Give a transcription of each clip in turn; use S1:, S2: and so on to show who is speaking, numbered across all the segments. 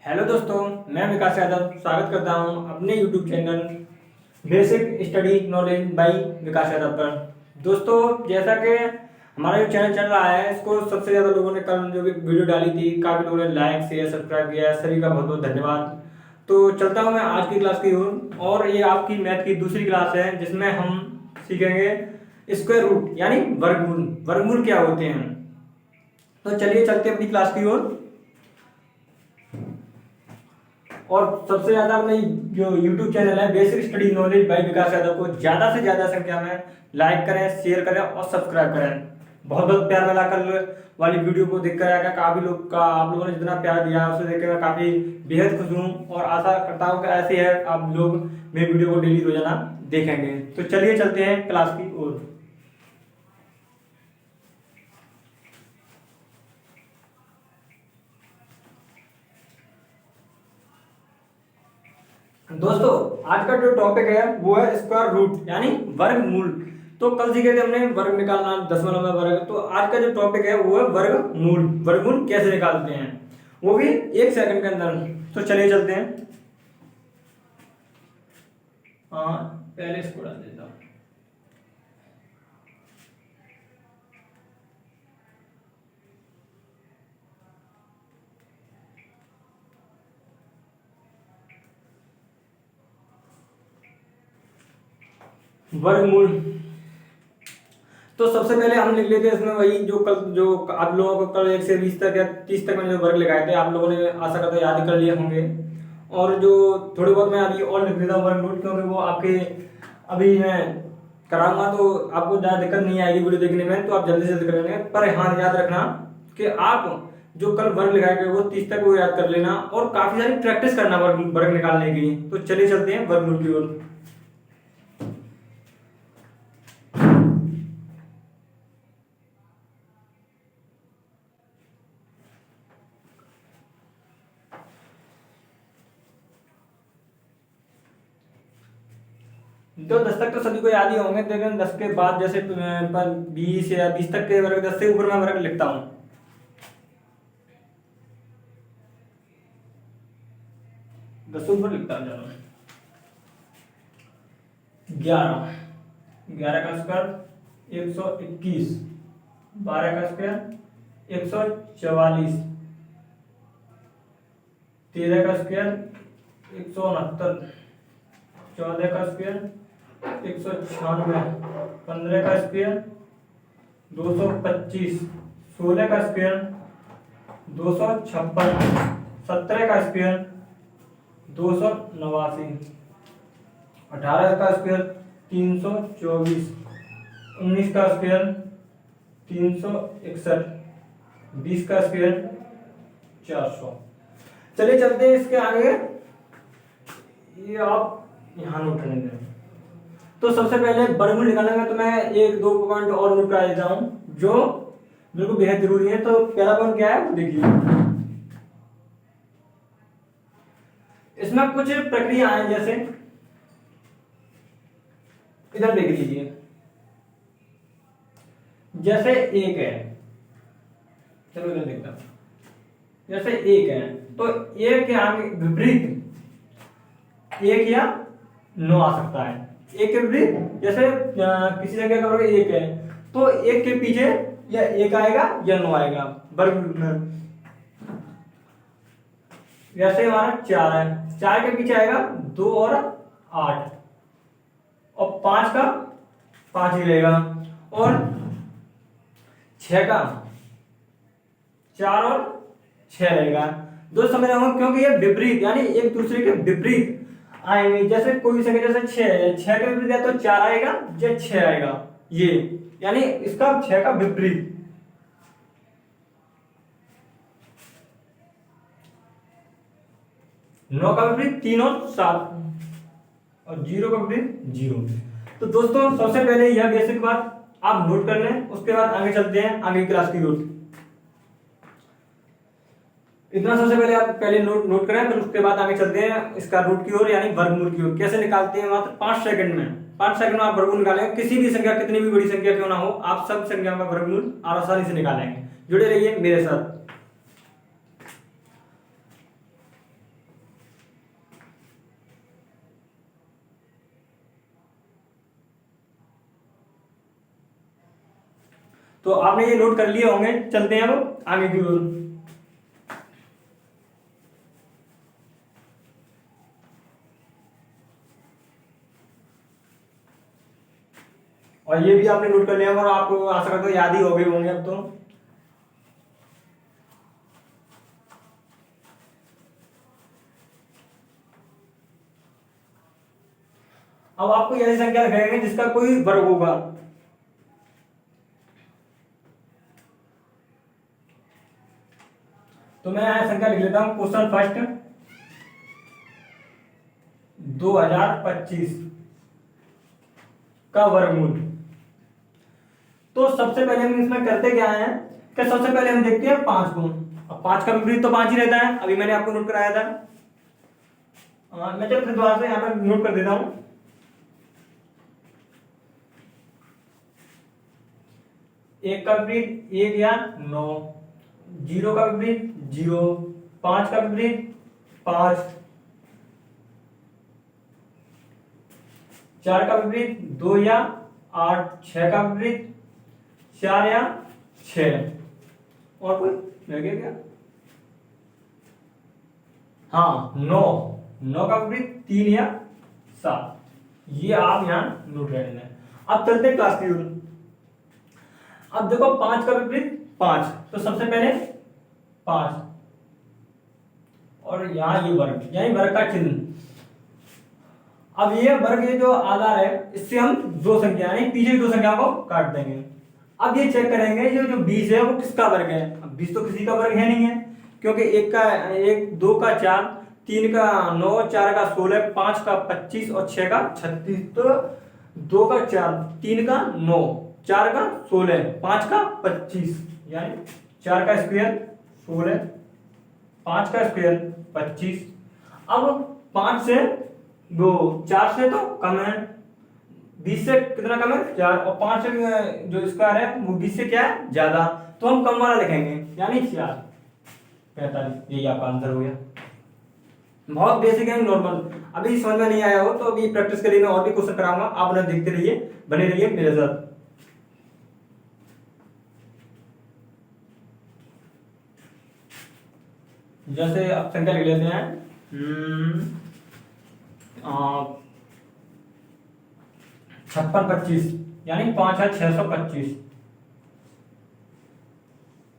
S1: Hello दोस्तों, मैं विकास यादव स्वागत करता हूं अपने YouTube channel basic study knowledge by Vikas Yadav पर। दोस्तों, जैसा कि हमारा जो चैनल चल रहा है, इसको सबसे ज़्यादा लोगों ने कल जो भी वीडियो डाली थी, काफ़ी लोगों ने लाइक शेयर सब्सक्राइब किया है। सभी का बहुत बहुत धन्यवाद। तो चलता हूँ मैं आज की क्लास की ओर, और ये आपकी मैथ की दूसरी क्लास है जिसमें हम सीखेंगे स्क्वायर रूट यानी वर्गमूल। वर्गमूल क्या होते हैं? तो चलिए चलते हैं अपनी क्लास की ओर। और सबसे ज्यादा अपने जो YouTube चैनल है basic study knowledge by Vikas Yadav को ज्यादा से ज्यादा संख्या में लाइक करें, शेयर करें और सब्सक्राइब करें। बहुत बहुत प्यार मिला कल वाली वीडियो को देखकर आएगा। काफी लोग का आप लोगों ने जितना प्यार दिया उसे देखकर मैं काफी बेहद खुश हूँ, और आशा करता हूँ कि ऐसे है आप लोग मेरी वीडियो को डेली रोजाना देखेंगे। तो चलिए चलते हैं क्लास की ओर। दोस्तों, आज का जो टॉपिक है वो है स्क्वायर रूट यानी वर्गमूल। तो कल सीखे थे हमने वर्ग निकालना, दशमलव में वर्ग। तो आज का जो टॉपिक है वो है वर्गमूल। वर्गमूल कैसे निकालते हैं, वो भी 1 सेकंड के अंदर। तो चलिए चलते हैं। हाँ, पहले इसको डाल देता हूँ। वर्गमूल तो सबसे पहले हम लिख लेते हैं इसमें वही जो कल जो आप लोगों को कल 1 से 20 तक या 30 तक मैंने जो वर्ग लगाए थे, आप लोगों ने आशा करता याद कर लिए होंगे। और जो थोड़ी बहुत मैं अभी और लिख देता हूँ वर्गमूल, क्योंकि वो आपके अभी मैं कराऊंगा तो आपको ज़्यादा दिक्कत नहीं आएगी वीडियो देखने में, तो आप जल्दी से जल्दी कर लेंगे। पर हाँ, याद रखना कि आप जो कल वर्ग लगाए गए वो 30 तक वो याद कर लेना, और काफी सारी प्रैक्टिस करना वर्ग निकालने की। तो चलिए चलते हैं वर्गमूल की ओर। तो 10 तक तो सभी को याद ही होंगे, लेकिन 10 के बाद जैसे 20 या 20 तक के वर्ग, 10 से ऊपर मैं वर्ग लिखता हूँ। 10 से ऊपर लिखता हूँ। चलो, 11 का स्क्वायर 121, 12 का स्क्वायर 144, 13 का स्क्वायर 169, 14 का स्क्वायर 196, 15 का स्क्वायर 225, 16 का स्क्वायर 256, 17 का स्क्वायर 289, 18 का स्क्वायर 324, 19 का स्क्वायर 361, 20 का स्क्वायर 400। चलिए चलते हैं इसके आगे। ये आप यहाँ नोट करने दें। तो सबसे पहले वर्गमूल निकालने में तो मैं 1-2 पॉइंट और नोट करा देता हूँ जो बिल्कुल बेहद जरूरी है। तो पहला पॉइंट क्या है देखिए, इसमें कुछ प्रक्रिया है। जैसे इधर देख लीजिए, जैसे एक है, चलो इधर देखता हूं। जैसे एक है तो एक के आगे विपरीत 1 या 9 आ सकता है। एक के विपरीत जैसे किसी जगह का वर्ग 1 है तो 1 के पीछे या 1 आएगा या 9 आएगा वर्ग में। जैसे हमारा 4 है, 4 के पीछे आएगा 2 और 8, और 5 का 5 ही रहेगा, और 6 का 4 और 6 रहेगा। दो समझ रहे हो, क्योंकि ये विपरीत यानी एक दूसरे के विपरीत आएंगे। जैसे कोई भी संख्या जैसे 6 है, 6 के विपरीत या तो 4 आएगा या 6 आएगा, ये यानी इसका 6 का विपरीत। 9 का विपरीत 3 और 7, और 0 का विपरीत 0। तो दोस्तों, सबसे पहले यह बेसिक बात आप नोट कर लें, उसके बाद आगे चलते हैं आगे क्लास की ओर। इतना सबसे पहले आप पहले नोट करें, फिर उसके बाद आगे चलते हैं इसका रूट की ओर यानी वर्गमूल की ओर। कैसे निकालते हैं? मात्र 5 सेकंड में। 5 सेकंड में आप वर्गमूल निकालेंगे। किसी भी संख्या, कितनी भी बड़ी संख्या क्यों ना हो, आप सब संख्या का वर्गमूल आसानी से निकालेंगे। जुड़े रहिए मेरे साथ। तो आपने ये नोट कर लिए होंगे, चलते हैं अब आगे की ओर। और ये भी आपने नोट कर लिया और आपको आशा करता हूँ याद ही हो गए होंगे अब तो। अब आपको ऐसी संख्या लिखेंगे जिसका कोई वर्ग होगा। तो मैं यहाँ संख्या लिख लेता हूं, क्वेश्चन फर्स्ट 2025 का वर्गमूल। तो सबसे पहले हम इसमें करते क्या है कि सबसे पहले हम देखते हैं 5 को। अब 5 का विपरीत तो 5 ही रहता है, अभी मैंने आपको नोट कराया था। मैं चलो फिर दोबारा से यहाँ पर नोट कर देता हूं। 1 का विपरीत 1 या 9, 0 का विपरीत 0, 5 का विपरीत 5, 4 का विपरीत 2 या 8, 6 का विपरीत 4 या 6। और कोई रह गया क्या? हाँ 9 का विपरीत 3 या 7। ये आप यहां नोट कर लेना। अब चलते क्लास की ओर। अब देखो 5 का विपरीत 5, तो सबसे पहले 5 और यहां ये वर्ग, यानी वर्ग का चिन्ह। अब ये वर्ग, ये जो आधार है, इससे हम दो संख्या यानी पीछे की दो संख्या को काट देंगे। अब ये चेक करेंगे जो 20 है वो किसका वर्ग है। अब 20 तो किसी का वर्ग है नहीं है, क्योंकि 1 2 का 4, 3 का 9, 4 का 16, 5 का 25 और 6 का 36। तो 2 का 4, 3 का 9, 4 का 16, 5 का 25, यानी 4 का स्क्वायर 16, 5 का स्क्वायर 25। अब 5 से वो 4 से तो कम है, 20 से कितना कम है 4, और 5 से जो स्क्वायर है वो 20 से क्या है ज्यादा, तो हम कम वाला लिखेंगे यानी 4, 45। यही आपका आंसर हो गया। बहुत बेसिक है, नॉर्मल। अभी समझ में नहीं आया हो तो अभी प्रैक्टिस के लिए मैं और भी क्वेश्चन कराऊंगा, आप उन्हें देखते रहिए, बने रहिए मेरे साथ। जैसे अब संख्या लिख लेते हैं 5625, यानी 5625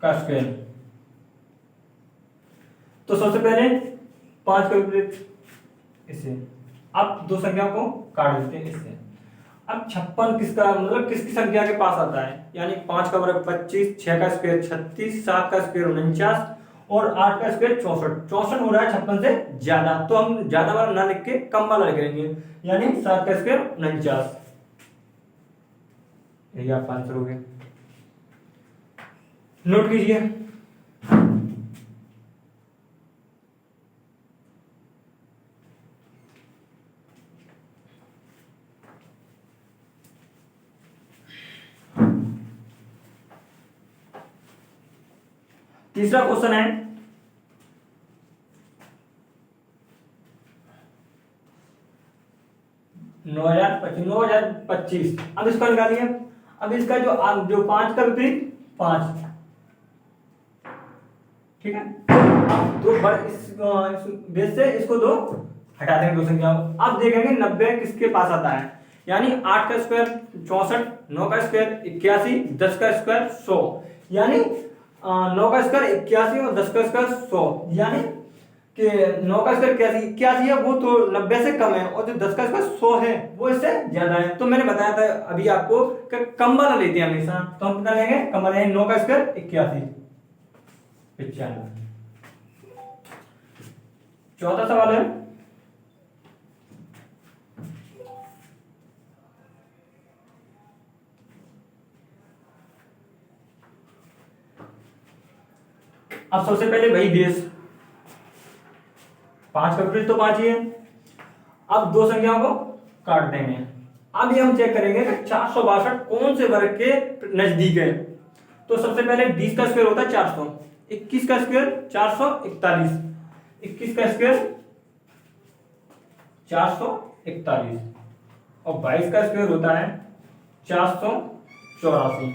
S1: का स्क्वायर। तो सबसे पहले 5 का विपरीत इसे, अब दो संख्या को काट देते हैं इससे। अब 56 किसका मतलब किसकी संख्या के पास आता है, यानी 5 का वर्ग 25, 6 का स्क्वायर 36, 7 का स्क्वायर 49 और 8 का स्क्वायर 64। 64 हो रहा है 56 से ज्यादा, तो हम ज्यादा वाला ना लिख के कम वाला लिख लेंगे, यानी 7 का स्क्वायर 49। यही आपका आंसर हो गया। नोट कीजिए। तीसरा क्वेश्चन है 9025। अब इसका निकालिए। अब इसका जो 5 का विपरीत 5, ठीक है। अब दो इस बेस से इसको दो हटा देंगे, दो संख्या। अब देखेंगे 90 किसके पास आता है, यानी 8 का स्क्वायर 64, 9 का स्क्वायर 81, 10 का स्क्वायर 100, यानी 9 का स्क्वायर 81 और 10 का स्क्वायर 100, यानी कि 9 का स्क्वायर 81 है वो तो 90 से कम है, और जो 10 का स्क्वायर 100 है वो इससे ज्यादा है। तो मैंने बताया था अभी आपको कि कम वाला लेते हैं हमेशा, तो हम कितना लेंगे कम वाला, 9 का स्क्वायर 81, 95। चौथा सवाल है अब सबसे पहले वही बेस, 5 का विपरीत तो 5 ही है। अब दो संख्याओं को काट देंगे। अब ये हम चेक करेंगे कि 462 कौन से वर्ग के नजदीक है। तो सबसे पहले 20 का स्क्वायर होता है 400, 21 का स्क्वायर 441, 21 का स्क्वायर 441 और 22 का स्क्वायर होता है 484।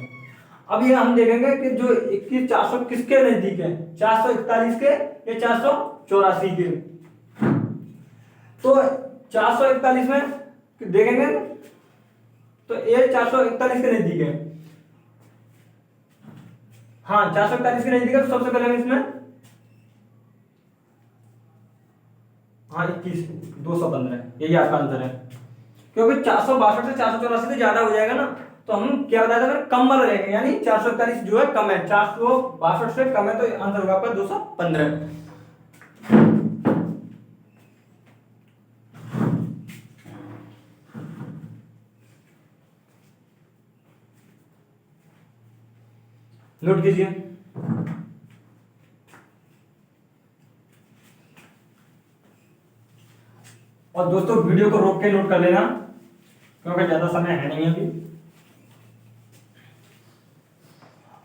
S1: अब ये हम देखेंगे कि जो 21,400 किसके नजदीक है, 441 के या 484 के। तो 441 में देखेंगे तो ये 441 के नजदीक है। हाँ 441 के नजदीक है, तो सबसे पहले हम इसमें हाँ 21,215 यही आपका आंसर है, क्योंकि 462 से 484 से ज्यादा हो जाएगा ना, तो हम क्या बताया था, कम वाला रहेंगे, यानी 441 जो है कम है, 462 से कम है, तो आंसर होगा आपका 215। नोट कीजिए। और दोस्तों वीडियो को रोक के नोट कर लेना, क्योंकि ज्यादा समय है नहीं अभी।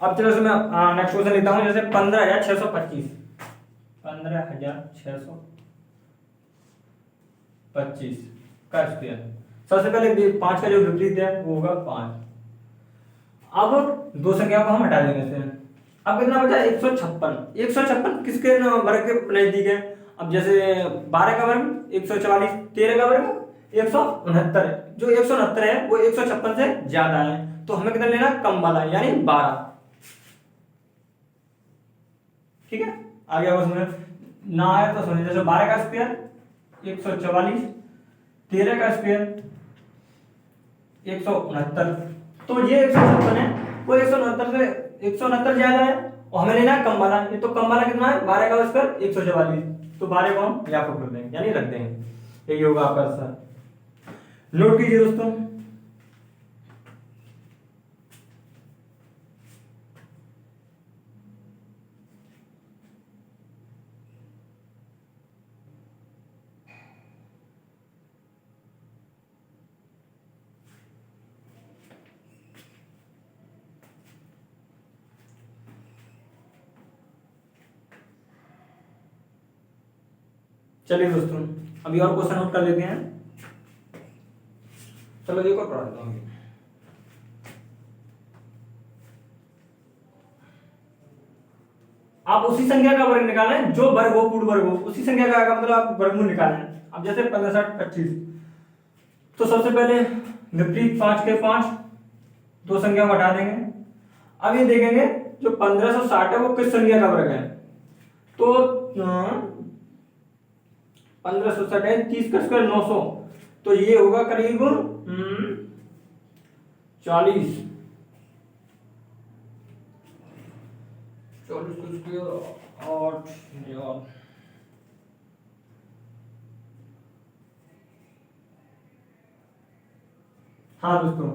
S1: अब चलो मैं नेक्स्ट क्वेश्चन लेता हूं, जैसे 15,625 15,625 का स्क्वायर। सबसे पहले 5 का जो विपरीत है वो होगा 5। अब दो संख्याओं को हम हटा देंगे इससे। अब कितना बचा, 156। 156 किसके वर्ग के नजदीक है? अब जैसे 12 का वर्ग 144, 13 का वर्ग 169 है। जो 169 है वो 156 से ज्यादा है, तो हमें कितना लेना, कम वाला, यानी 12। ठीक है, आगे उसमें ना आए तो समझिए, जैसे 12 का स्क्वायर 144, 13 का स्क्वायर 169, तो ये 156 है, वो 169 से 169 ज्यादा है, और हमें लेना है कम वाला। ये तो कम वाला कितना है, 12 का स्क्वायर 144, तो 12 को हम यहाँ पर कर देंगे, यानी रख देंगे। यही होगा आपका आंसर। नोट कीजिए दोस्तों। चलिए दोस्तों अभी और क्वेश्चन नोट कर लेते हैं। चलो एक और पढ़ा देता हूं। आप उसी संख्या का वर्ग निकालें जो वर्ग हो, पूर्ण वर्ग हो, उसी संख्या का मतलब आप वर्गमूल निकालें। अब जैसे 15,25, तो सबसे पहले विपरीत 5 के 5, दो संख्या को हटा देंगे। अब ये देखेंगे जो 1560 है वो किस संख्या का वर्ग है, तो 1560 है, 30 का स्क्वायर 900, तो ये होगा करीब 40 का स्क्वायर 8। हाँ दोस्तों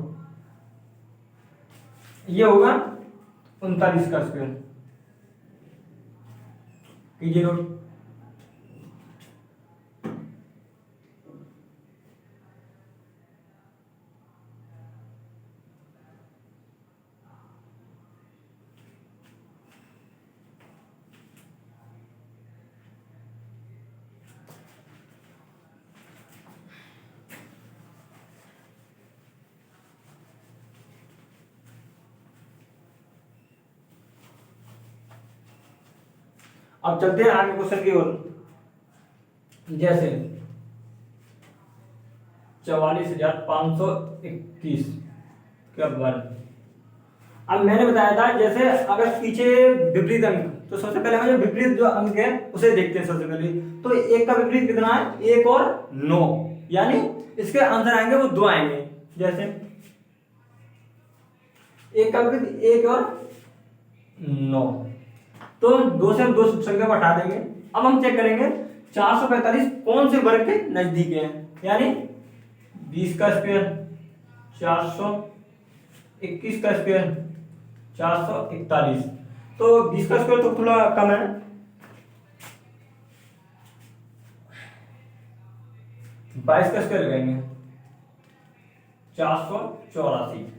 S1: ये होगा 39 का स्क्वायर। कीजिए नोट। अब चलते हैं आगे क्वेश्चन की ओर। जैसे 44,521 का वर्ग। अब मैंने बताया था जैसे अगर पीछे विपरीत अंक, तो सबसे पहले हमें विपरीत जो अंक है उसे देखते हैं सबसे पहले। तो एक का विपरीत कितना है, 1 और 9, यानी इसके आंसर आएंगे वो 2 आएंगे। जैसे एक का विपरीत 1 और 9, तो 2 से हम 2 संख्या को हटा देंगे। अब हम चेक करेंगे 445 कौन से वर्ग के नजदीक है, यानी 20 का स्क्वायर 421 का स्क्वायर 441, तो 20 का स्क्वायर तो थोड़ा कम है, 22 का स्क्वायर लगाएंगे 484।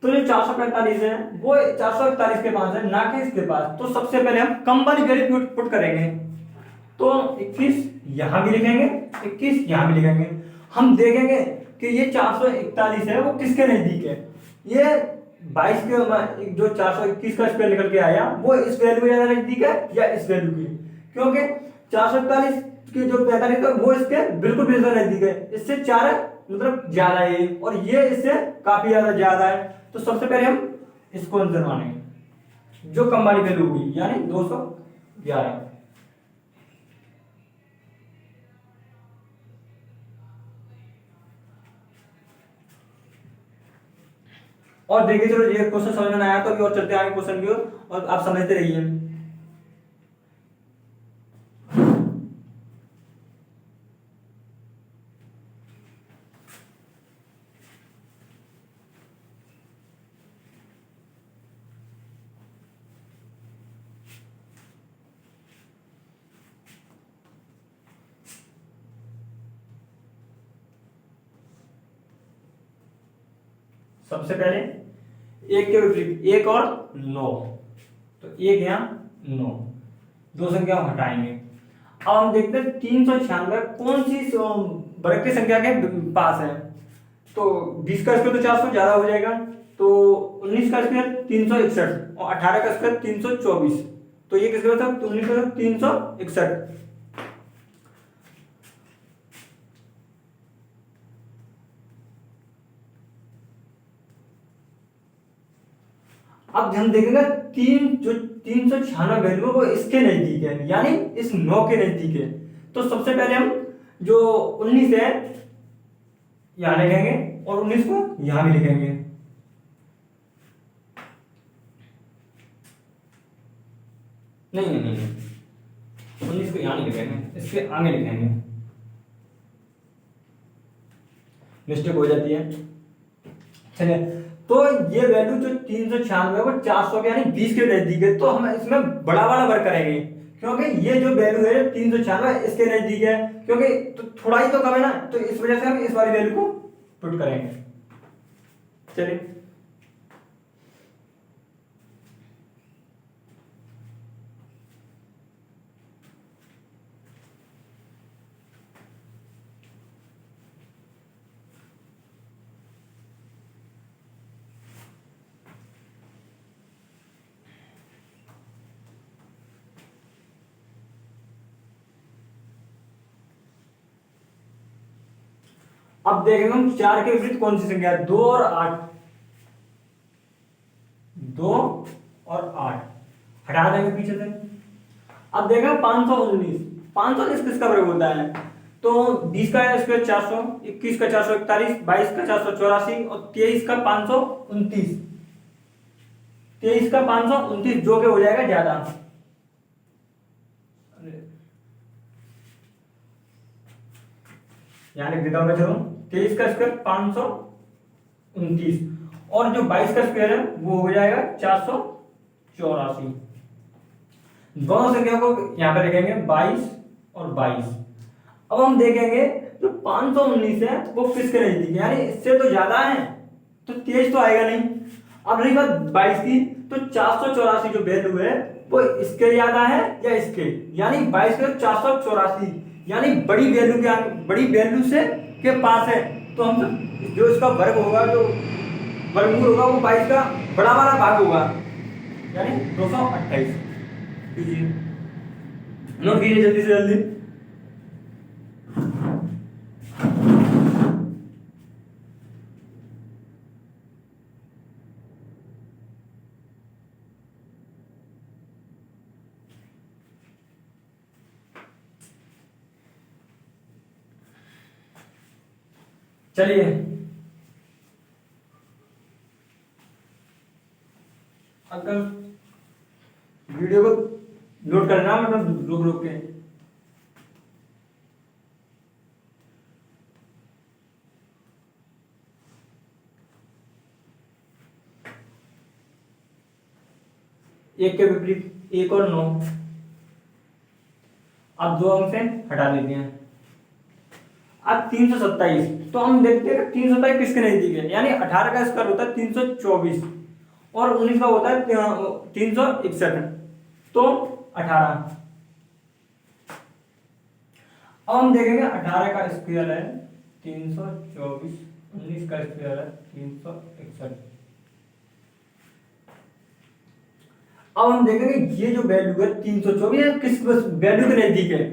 S1: तो जो 445 है वो 441 के पास है, ना कि इसके पास। तो सबसे पहले हम कम वाली वैल्यू पुट करेंगे, तो 21 यहां भी लिखेंगे, 21 यहां भी लिखेंगे। हम देखेंगे कि ये 441 है वो किसके नजदीक है। ये 22 के जो 421 का स्क्वायर निकल के आया वो इस वैल्यू के ज्यादा नजदीक है या इस वैल्यू के, क्योंकि 441 की जो 45 है वो इसके बिल्कुल बिल्कुल नजदीक है, इससे 4 मतलब ज्यादा है और ये इससे काफी ज्यादा है। तो सबसे पहले हम इसको आंसर मानेंगे जो कम वाली वैल्यू होगी यानी 211। और देखिए चलो ये क्वेश्चन समझ में आया तो अभी और चलते हैं आगे क्वेश्चन की ओर और आप समझते रहिए। सबसे पहले एक के विपरीत 1 और 9, तो 1 यहाँ 9, दो संख्या हम हटाएंगे। अब हम देखते हैं 396 कौन सी वर्ग की संख्या के पास है। तो 20 का स्क्वायर तो 400 ज्यादा हो जाएगा, तो 19 का स्क्वायर 361 और 18 का स्क्वायर 324, तो ये किसके पास है? 19 का 361। अब हम देखेंगे जो 396 वैल्यू है वो इसके नजदीक है यानी इस 9 के नजदीक है। तो सबसे पहले हम जो 19 है यहां लिखेंगे और 19 को यहां भी लिखेंगे। नहीं नहीं नहीं 19 को यहां नहीं लिखेंगे, इसके आगे लिखेंगे, मिस्टेक हो जाती है। चलिए तो ये वैल्यू जो 396 वो 400 के यानी 20 के नजदीक है, तो हम इसमें बड़ा वाला वर्ग करेंगे क्योंकि ये जो वैल्यू है 396 इसके नजदीक है, क्योंकि तो थोड़ा ही तो कम है ना, तो इस वजह से हम इस वाली वैल्यू को पुट करेंगे। चलिए अब देखेंगे हम 4 के विपरीत कौन सी संख्या है? 2 और 8, 2 और 8 हटा देंगे पीछे से। अब देखेंगे 519, 519 किसका वर्ग होता है? तो 20 का स्क्वायर 400, 21 का 441, 22 का 484 और 23 का 529, 23 का 529 जो के हो जाएगा ज्यादा, यानी देता हूं मैं, चलो 23 का स्क्वायर 529 और जो 22 का स्क्वायर है वो हो जाएगा 484। दोनों संख्या को यहां पर लिखेंगे 22 और 22। अब हम देखेंगे जो 519 है वो किसके नजदीक है, यानी इससे तो ज्यादा है, तो 23 तो आएगा नहीं। अब रही बात 22 की, तो 484 जो वैल्यू है वो इसके ज्यादा है या इसके, यानी 22 का 484 यानी बड़ी वैल्यू से के पास है, तो हम सब जो इसका वर्ग होगा, जो वर्गमूल होगा वो 22 का बड़ा वाला भाग होगा, यानी 228। कीजिए, नोट कीजिए जल्दी से जल्दी। चलिए अगर वीडियो को नोट करना मतलब रुक रुक के, एक के विपरीत 1 और 9, अब दो अंक से हटा देते हैं। अब 327, तो हम देखते हैं 327 किसके नजदीक है, यानी 18 का स्क्वायर होता है 324 और 19 का होता है 361, तो 18। अब हम देखेंगे 18 का स्क्वायर है 324, 19 का स्क्वायर है 361, अब हम देखेंगे ये जो वैल्यू है 324 किस वैल्यू के नजदीक है।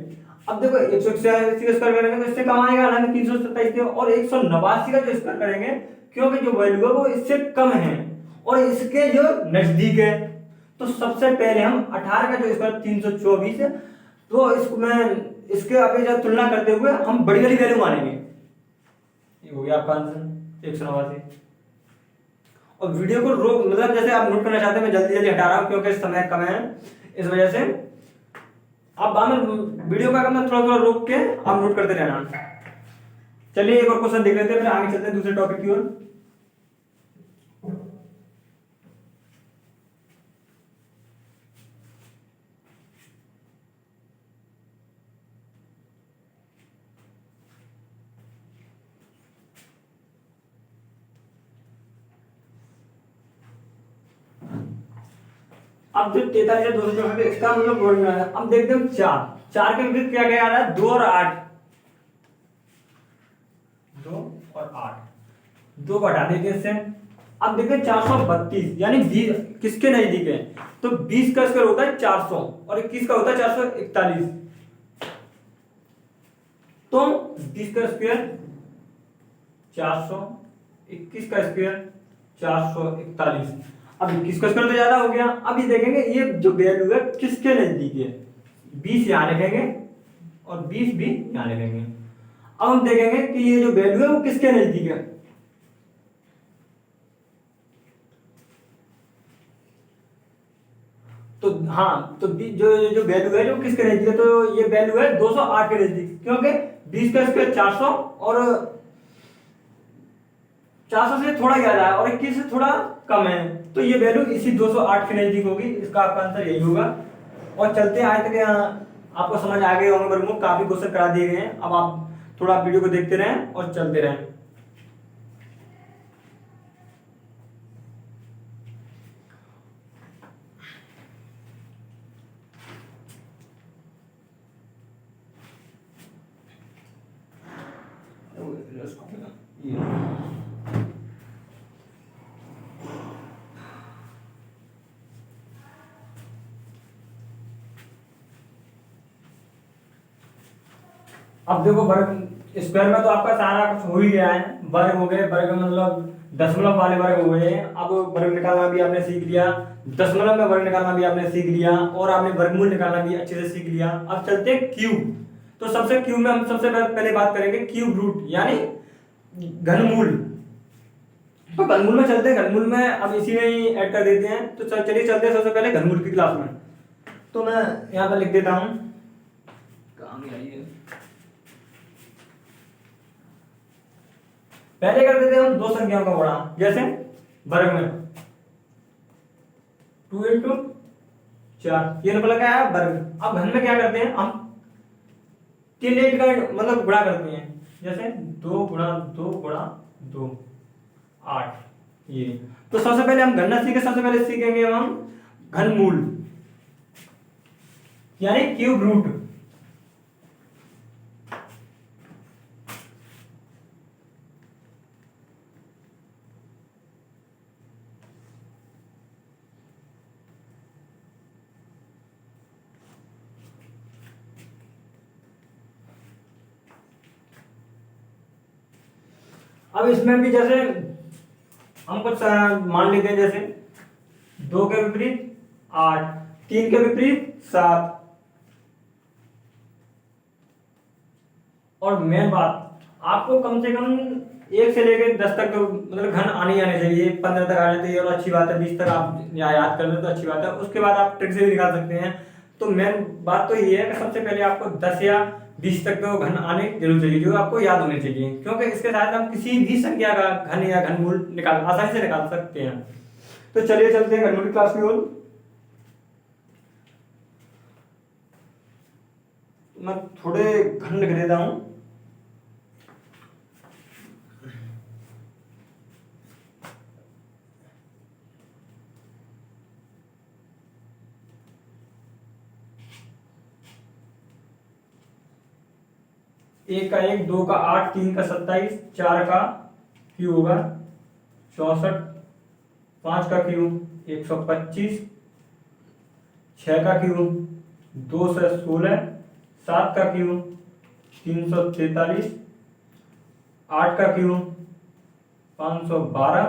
S1: अब देखो 181 का स्क्वायर करेंगे तो इससे कम आएगा, हालांकि 327 है, और 189 का जो स्क्वायर करेंगे क्योंकि जो वैल्यू है वो इससे कम है और इसके जो नजदीक है। तो सबसे पहले हम 18 का जो स्क्वायर 324 है, तो इसको मैं इसके अभी जब तुलना करते हुए हम बड़ी वाली वैल्यू मानेंगे। ये हो गया आपका आंसर 189। और वीडियो को रोक, मतलब जैसे आप नोट करना चाहते हैं मैं जल्दी जल्दी हटा रहा हूं क्योंकि समय कम है, इस वजह से आप वीडियो का करना थोड़ा थोड़ा रोक के आप नोट करते रहना। चलिए एक और क्वेश्चन देख लेते हैं, फिर आगे चलते हैं दूसरे टॉपिक की ओर। अब जो 43 है 264 इसका मतलब बोलना है। अब देखते हैं 4 के विपरीत क्या क्या आ रहा है, 2 और 8, 2 और 8, 2 को हटा देते हैं इससे। अब देखते हैं 432 यानी 20 किसके नजदीक है, तो 20 का स्क्वायर होता है 400 और 21 का होता है 441। तो 20 का स्क्वायर 400, 21 का स्क्वायर 441। अब 21 का स्क्वायर तो ज्यादा हो गया। अब ये देखेंगे ये जो वैल्यू है किसके नजदीक है, 20 यहां लिखेंगे और 20 भी यहां लिखेंगे। अब हम देखेंगे कि ये जो वैल्यू है वो किसके नजदीक है। तो हाँ, तो जो वैल्यू है जो किसके नजदीक है, तो ये वैल्यू है 208 के नजदीक, क्योंकि 20 का स्क्वायर 400 और 400 से थोड़ा ज्यादा है और 21 से थोड़ा कम है, तो ये वैल्यू इसी 208 के नजदीक होगी। इसका आपका आंसर यही होगा। और चलते हैं आज तक आपको समझ आ गए होंगे, प्रमुख काफी क्वेश्चन करा दिए गए हैं। अब आप थोड़ा वीडियो को देखते रहें और चलते रहें। अब देखो वर्ग स्क्वायर में तो आपका सारा कुछ हो ही गया है, वर्ग हो गए, वर्ग मतलब दशमलव वाले वर्ग हो गए। अब वर्ग निकालना भी आपने सीख लिया, दशमलव में वर्ग निकालना भी आपने सीख लिया और आपने वर्गमूल निकालना भी अच्छे से सीख लिया। अब चलते हैं क्यूब। तो सबसे क्यूब में हम सबसे पहले बात करेंगे क्यूब रूट यानी घनमूल। तो घनमूल में चलते हैं, घनमूल में अब इसी में ही ऐड कर देते हैं। तो चलिए चलते हैं सबसे पहले घनमूल की क्लास में। तो मैं यहाँ पर लिख देता हूं, काम ही आई है। पहले कर देते हैं हम दो संख्याओं का गुणा, जैसे वर्ग में 2 into 4, ये मतलब क्या है वर्ग। अब घन में क्या करते हैं हम 3 8 का मतलब गुणा करते हैं, जैसे 2 गुणा 2 गुणा 2 8। ये तो सबसे पहले हम गणना सीखे, सबसे पहले सीखेंगे हम घनमूल यानी क्यूब रूट। अब इसमें भी जैसे हम कुछ मान लेते हैं, जैसे 2 के विपरीत 8, 3 के विपरीत 7। और मेन बात, आपको कम से कम 1 से लेकर 10 तक तो मतलब घन आने चाहिए, 15 तक आने चाहिए और अच्छी बात है, 20 तक आप याद कर ले तो अच्छी बात है। उसके बाद आप ट्रिक से भी निकाल सकते हैं। तो मेन बात तो ये है कि सबसे पहले आपको 10 या 20 तक तो घन आने जरूर चाहिए, जो आपको याद होने चाहिए, क्योंकि इसके साथ हम किसी भी संख्या का घन या घनमूल निकाल आसानी से निकाल सकते हैं। तो चलिए चलते हैं घनमूल की क्लास की ओर। मैं थोड़े घन लिख देता हूं। एक का 1, 2 का 8, 3 का 27, 4 का क्यूब होगा 64, 5 का क्यूब 125, 6 का क्यूब 216, 7 का क्यूब 343, 8 का क्यूब 512,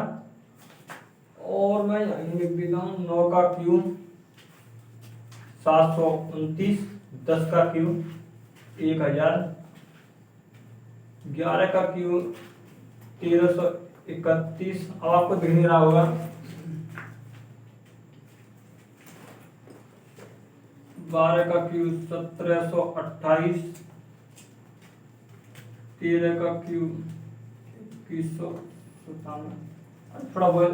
S1: और मैं यहीं लिख देता हूँ 9 का क्यूब 729, 10 का क्यूब 1000, 11 का क्यूब 1331। अब आपको दिख नहीं रहा होगा, 12 का क्यूब 1728, 13 का क्यूब 2197, थोड़ा बहुत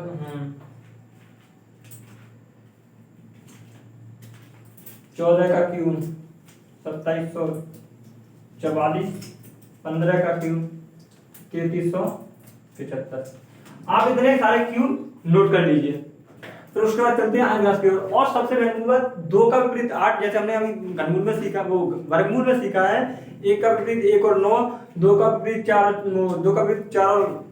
S1: 14 का क्यूब 2744, 15 का क्यूब 3375। आप इतने सारे क्यूब नोट कर लीजिए। फिर उसके बाद चलते हैं अनग्रास की ओर। और सबसे महत्वपूर्ण बात, 2 का विपरीत 8, जैसे हमने अभी घनमूल में सीखा, वो वर्गमूल में सीखा है। 1 का विपरीत 1 और 9, 2 का विपरीत 4, 2 का विपरीत 4 और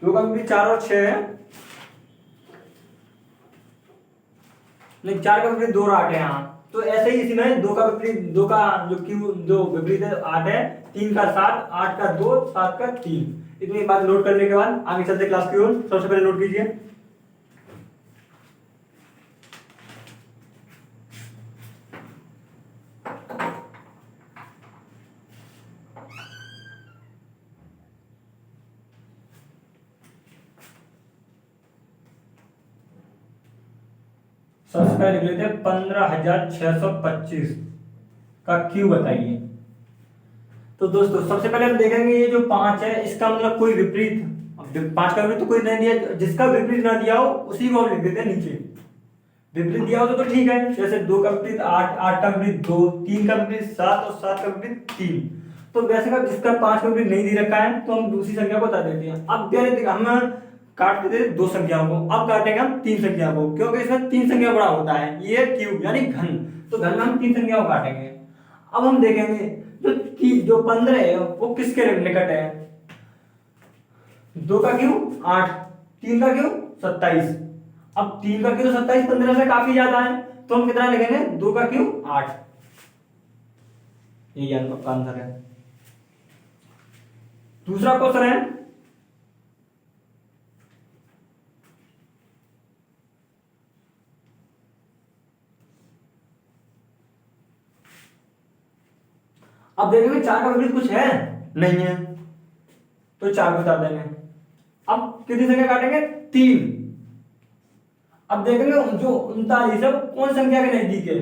S1: 2 का विपरीत 4 और 6 है, नहीं 4 का विपरीत 2 और 8 है। हाँ, तो ऐसे ही इसी में 2 का विपरीत, 2 का जो क्यू जो विपरीत है 8 है, 3 का 7, 8 का 2, 7 का 3। इतनी बात नोट करने के बाद आगे चलते क्लास की ओर। सबसे पहले नोट कीजिए, सबसे पहले लिख लेते हैं 15625 का क्यू बताइए। तो दोस्तों सबसे पहले हम देखेंगे ये जो 5 है, इसका मतलब कोई विपरीत, अब 5 का विपरीत तो कोई नहीं दिया, जिसका विपरीत ना दिया हो उसी को हम लिख देते हैं नीचे। विपरीत दिया हो तो ठीक है, जैसे 2 का विपरीत 8, 8 का विपरीत 2, 3 का विपरीत 7 और 7 का विपरीत 3। तो वैसे का जिसका 5 का विपरीत नहीं दे रखा है तो हम दूसरी संख्या को बता देते हैं। अब हम काटते थे 2 संख्याओं को, अब काटेंगे हम 3 संख्याओं को, क्योंकि इसमें 3 संख्या बड़ा होता है। ये क्यूब यानी घन, तो घन में हम 3 संख्याओं को काटेंगे। अब हम देखेंगे जो 15 है वो किसके निकट है। 2 का क्यूब 8, 3 का क्यूब 27। अब 3 का क्यूब 27 15 से काफी ज्यादा है, तो हम कितना लिखेंगे, 2 का क्यूब 8। यही आंसर है। दूसरा क्वेश्चन है, अब देखेंगे 4 का विपरीत कुछ है नहीं है, तो 4 को बता देंगे। अब कितनी संख्या काटेंगे, 3। अब देखेंगे जो 39 है वो कौन संख्या के नजदीक है,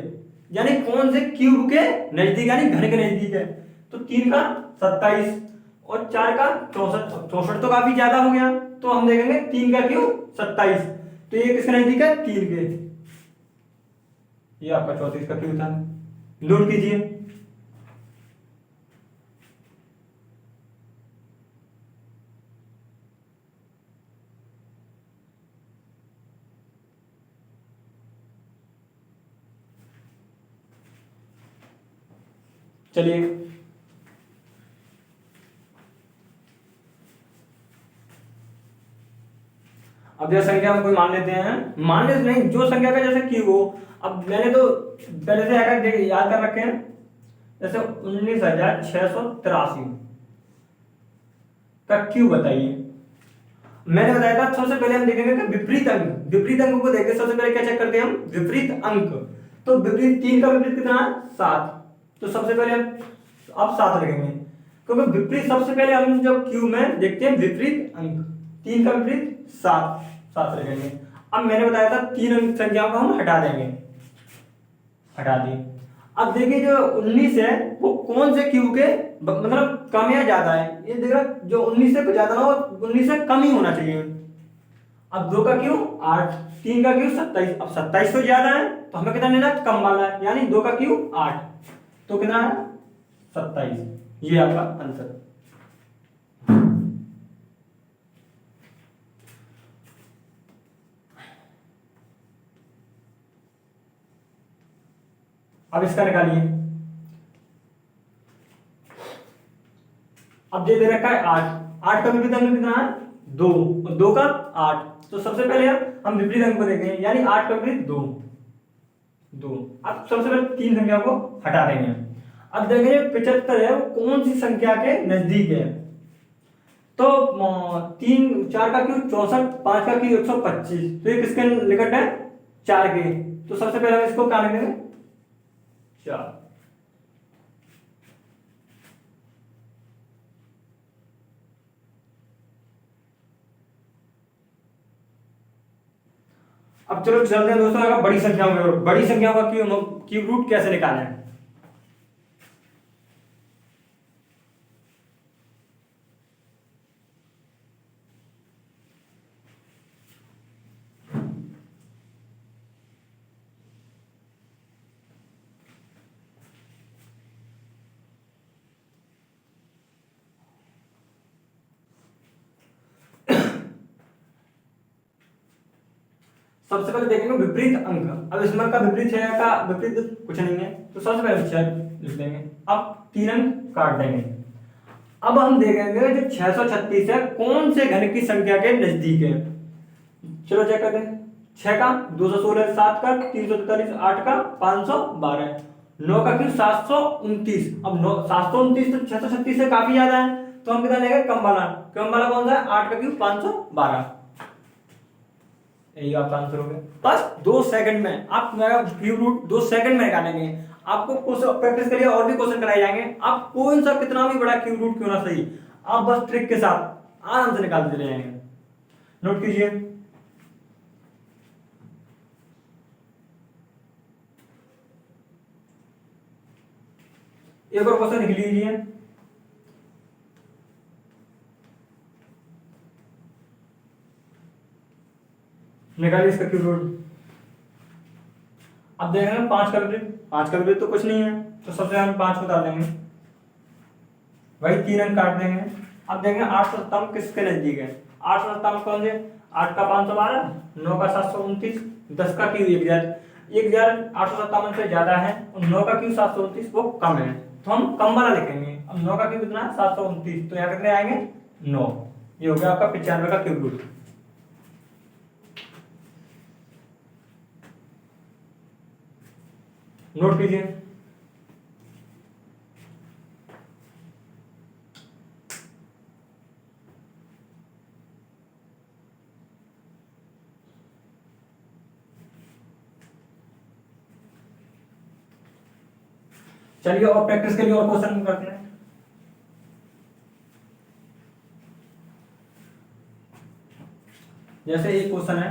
S1: यानी कौन से क्यूब के नजदीक, यानी घन के नजदीक है। तो 3 का 27 और 4 का 64, 64 तो काफी ज्यादा हो गया, तो हम देखेंगे 3 का क्यूब 27, तो ये किसके नजदीक है, 3 के। ये आपका 34 का क्यूब था, नोट कीजिए। चलिए अब यह संख्या हम कोई मान लेते हैं, मान लेते नहीं, जो संख्या का जैसे क्यूब हो। अब मैंने तो पहले से याद कर रखे हैं, जैसे 19,683 का क्यूब बताइए। मैंने बताया था सबसे पहले हम देखेंगे कि विपरीत अंक, विपरीत अंक को देखें सबसे पहले क्या चेक करते हैं हम, विपरीत अंक। तो विपरीत 3 का विपरीत कितना है, 7। तो सबसे पहले हम अब 7 लिखेंगे, क्योंकि विपरीत सबसे पहले हम जब क्यूब में देखते हैं विपरीत अंक, 3 का विपरीत 7, 7 लिखेंगे। अब मैंने बताया था 3 अंक संख्याओं को हम हटा देंगे, हटा दिए। अब देखिए जो 19 है वो कौन से क्यूब के मतलब कम या ज्यादा है, ये देखा जो 19 से ज्यादा ना हो, 19 से कम ही होना चाहिए। अब 2 का क्यूब 8, 3 का क्यूब 27। अब 27 तो ज्यादा है, तो हमें कितना लेना, कम वाला है, यानी 2 का क्यूब 8, तो कितना है, 27। ये आपका आंसर। अब इसका निकालिए। अब दे रखा है 8, 8 का विपरीत अंक कितना है, 2 और 2 का 8। तो सबसे पहले हम विपरीत अंक को देखेंगे, यानी 8 का विपरीत 2 2। अब सबसे पहले 3 संख्या को हटा देंगे। अब देखेंगे 75 है वो कौन सी संख्या के नजदीक है। तो 3 4 का क्यूब 64, 5 का क्यूब 125, तो ये किसके निकट है? 4 के। तो सबसे पहले हम इसको क्या लिखेंगे? 4। अब चलो चलते हैं दोस्तों बड़ी संख्याओं में। बड़ी संख्याओं का क्यूब रूट कैसे निकालें? सबसे पहले देखेंगे विपरीत अंक। अब इसमें का विपरीत है का विपरीत कुछ नहीं है, तो सबसे पहले 6 लिख देंगे। अब 3 अंक काट देंगे। अब हम देखेंगे जो 636 है कौन से घन की संख्या के नजदीक है। चलो चेक करते हैं। 6 का 216, 7 का 343, 8 का 512, 9 का क्यों 729। अब 729 तो 636 से काफी ज्यादा है, तो हम कितना लेंगे? कम वाला। कम वाला कौन सा है? 8 का क्यों 512। यही आपका आंसर हो गया। बस 2 सेकंड में आप क्यूब रूट 2 सेकंड में निकालेंगे। आपको प्रैक्टिस करिए, और भी क्वेश्चन कराए जाएंगे। आप कौन सा कितना भी बड़ा क्यूब रूट क्यों ना सही, आप बस ट्रिक के साथ आराम से निकालते चले जाएंगे। नोट कीजिए। एक और क्वेश्चन लिख लीजिए। निकालिए इसका क्यूब रूट। अब देखेंगे 5 का विपरीत। 5 का विपरीत तो कुछ नहीं है, तो सबसे हम 5 को डाल देंगे, वही 3 अंक काट देंगे। अब देखेंगे 857 किसके नजदीक है। 857 कौन से? 8 का 512, 9 का 729, 10 का क्यूब 1000। 1857 से ज्यादा है और 9 का क्यूब 729 वो कम है, तो हम कम वाला लिखेंगे। अब 9 का क्यूब कितना है? 729, तो यहाँ कितने आएंगे? 9। ये हो गया आपका 95 का क्यूब रूट। नोट कीजिए। चलिए और प्रैक्टिस के लिए और क्वेश्चन करते हैं। जैसे एक क्वेश्चन है,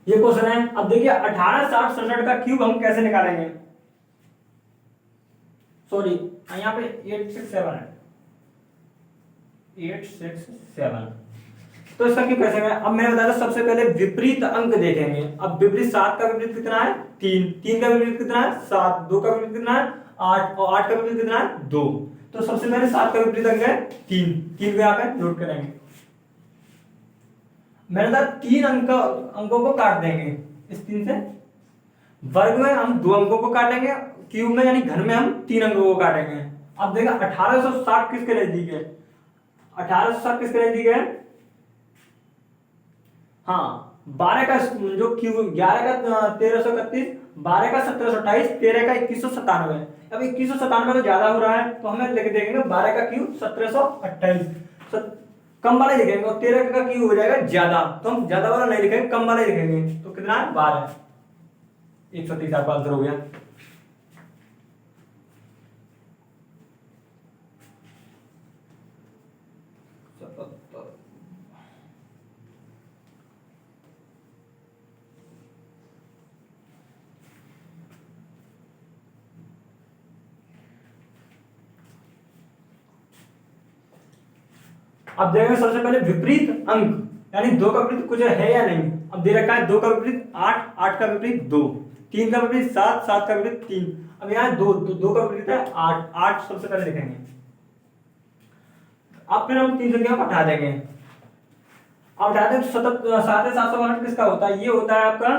S1: ये क्वेश्चन है। अब देखिए 1860 का क्यूब हम कैसे निकालेंगे। सॉरी यहाँ पे 867 है, 867। तो इसका क्यों कैसे है? अब मैंने बताया सबसे पहले विपरीत अंक देखेंगे। अब विपरीत 7 का विपरीत कितना है? 3। 3 का विपरीत कितना है? 7। 2 का विपरीत कितना है? 8। और 8 का विपरीत कितना है? 2। तो सबसे पहले 7 का विपरीत अंक है 3। 3 को यहाँ पे नोट करेंगे। मैंने बताया 3 अंकों को काट देंगे। इस 3 से वर्ग में हम 2 अंकों को काटेंगे, क्यूब में यानी घन में हम 3 अंकों को काटेंगे। अब देखा 1860 किसके नजदीक है? 1860 किसके नजदीक है? हाँ 12 का जो क्यूब, 11 का 1331, 12 का 1728, 13 का 2197। अब 2197 तो ज्यादा हो रहा है, तो हमें लिख देंगे 12 का क्यूब 1728, कम वाला लिखेंगे। और 13 का क्यूब हो जाएगा ज्यादा, तो हम ज्यादा वाला नहीं लिखेंगे, कम वाला लिखेंगे। तो कितना है? 12। 130 आपका आंसर हो गया। अब देखेंगे सबसे पहले विपरीत अंक, यानी 2 का विपरीत कुछ है या नहीं। अब दे रखा है 2 का विपरीत 8, 8 का विपरीत 2, 3 का विपरीत 7, 7 का विपरीत 3। अब यहाँ 2 का विपरीत है 8, 8 सबसे पहले लिखेंगे। अब फिर हम 3 संख्या को हटा देंगे। अब हटा दें 7 7 किसका होता है? ये होता है आपका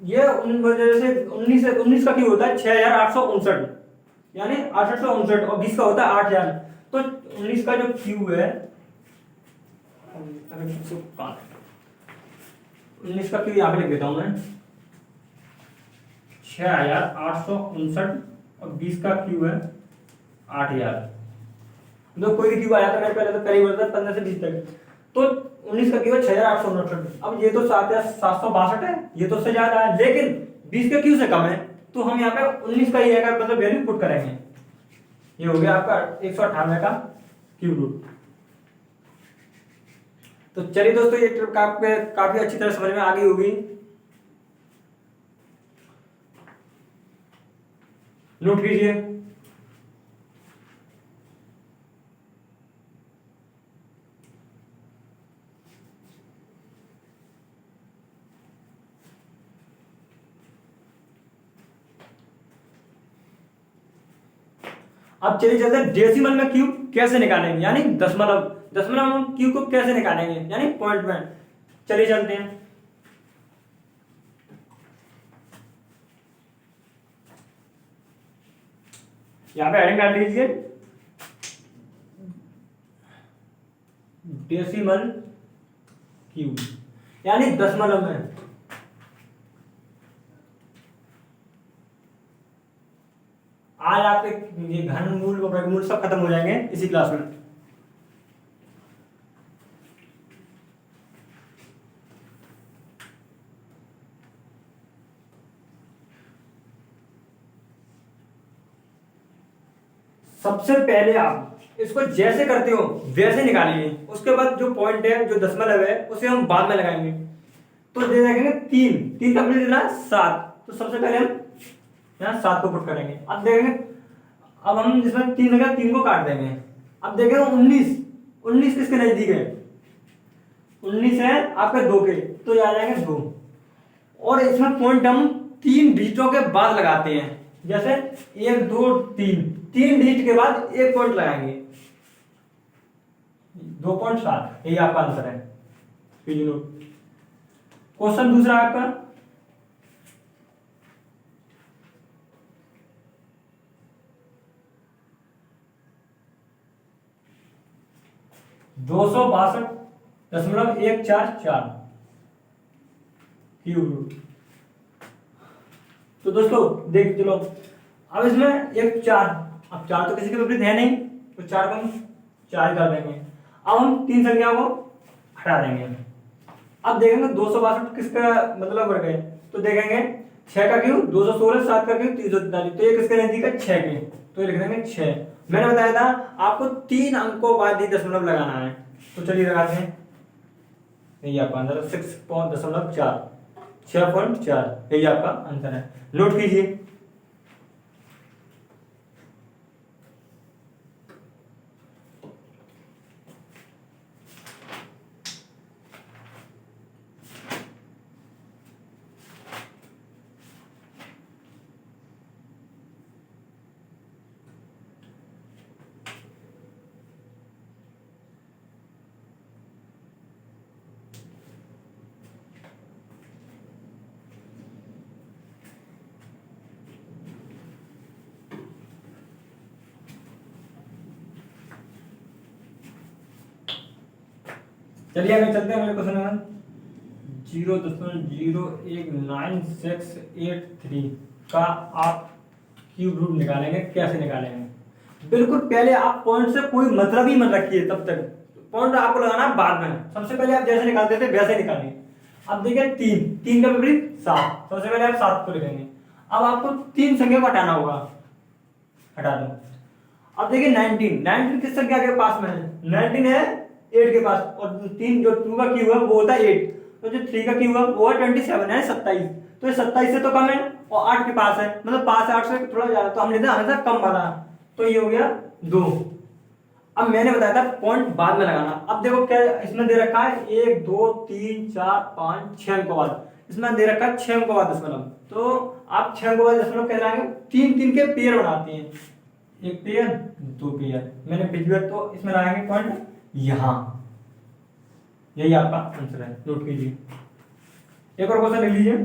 S1: ये उन वजह से 19 का क्यों होता है 6859, यानी 6859, और 20 का होता है 8000। तो 19 का जो क्यू है, 19 का क्यू यहाँ पे लिख देता हूं मैं, 6859, और 20 का क्यू है 8000। तो कोई भी क्यू आया था मेरे पहले तो करीब होता है 15 से 20 तक। तो 19 का क्यू है 6859। अब ये तो 7762 है, ये तो उससे ज्यादा है, लेकिन 20 का क्यू से कम है, तो हम यहाँ पे 19 का ही है मतलब वैल्यू पुट करेंगे। ये हो गया आपका 198 का क्यूब रूट। तो चलिए दोस्तों, ये ट्रिक काफी अच्छी तरह समझ में आ गई होगी। नोट कीजिए। अब चलिए चलते हैं डेसिमल में क्यूब कैसे निकालेंगे, यानी दशमलव दशमलव में क्यूब को कैसे निकालेंगे, यानी पॉइंट में। चलिए चलते हैं। यहां पे हेडिंग डाल लीजिए डेसिमल क्यूब, यानी दशमलव में। आज आपके ये घनमूल और वर्गमूल सब खत्म हो जाएंगे इसी क्लास में। सबसे पहले आप इसको जैसे करते हो वैसे निकालिए, उसके बाद जो पॉइंट है जो दशमलव है उसे हम बाद में लगाएंगे। तो दे देंगे 3 का अपने देना 7, तो सबसे पहले हम यहाँ 7 को पुट करेंगे। अब देखेंगे, अब हम जिसमें 3 लगा 3 को काट देंगे। अब देखेंगे 19 किसके नजदीक है, 19 है आपके 2 के, तो ये आ जाएंगे 2। और इसमें पॉइंट हम 3 डिजिटों के बाद लगाते हैं, जैसे 1 2 3 डिजिट के बाद एक पॉइंट लगाएंगे, 2.7। यही आपका आंसर है। क्वेश्चन दूसरा आपका, दो सौ 62.144 क्यूब रूट। तो दोस्तों देख चलो, अब इसमें एक 4, अब 4 तो किसी के विपरीत है नहीं, तो 4 को हम 4 कर देंगे। अब हम 3 संख्या को हटा देंगे। अब देखेंगे 262 किसका मतलब वर्ग है, तो देखेंगे 6 का क्यूब 216, 7 का क्यूब 343, तो ये किसके नजदीक है 6 के, तो ये लिख देंगे 6। मैंने बताया था आपको 3 अंकों बाद ही दशमलव लगाना है, तो चलिए लगाते हैं। यही आपका आंसर 6.4, 6.4, यही आपका आंसर है। नोट कीजिए। चलिए आगे चलते हैं। मेरे क्वेश्चन नंबर 0.01983 का आप क्यूब रूट निकालेंगे। कैसे निकालेंगे, बिल्कुल पहले आप पॉइंट से कोई मतलब ही मत रखिए, तब तक पॉइंट आपको लगाना बाद में। सबसे पहले आप जैसे निकालते थे वैसे निकालिए। अब देखिए 3 का विपरीत 7, सबसे पहले आप 7 को लिखेंगे। अब आपको 3 संख्या को हटाना होगा, हटा दो। अब देखिए 19 किस संख्या के पास में है, 19 है 8 के पास, और 3 जो 2 का क्यूब है वो होता है 8, तो जो 3 का क्यूब है वो है 27 है 27, तो ये 27 से तो कम है और 8 के पास है, मतलब पास है 8 से थोड़ा ज्यादा, तो हम लेते हैं हमेशा कम वाला, तो ये हो गया 2। अब मैंने बताया था पॉइंट बाद में लगाना। अब देखो क्या इसमें दे रखा है 1 2 3 4 5 6 अंकों बाद, इसमें दे रखा है 6 अंकों बाद दशमलव, तो आप 6 अंकों बाद दशमलव कैसे लगाएंगे, 3 के पेयर बनाते हैं, 1 पेयर 2 पेयर। मैंने पिछली बार तो इसमें लगाएंगे पॉइंट यहां, यही आपका आंसर है। नोट कीजिए। एक और क्वेश्चन लिख लीजिए।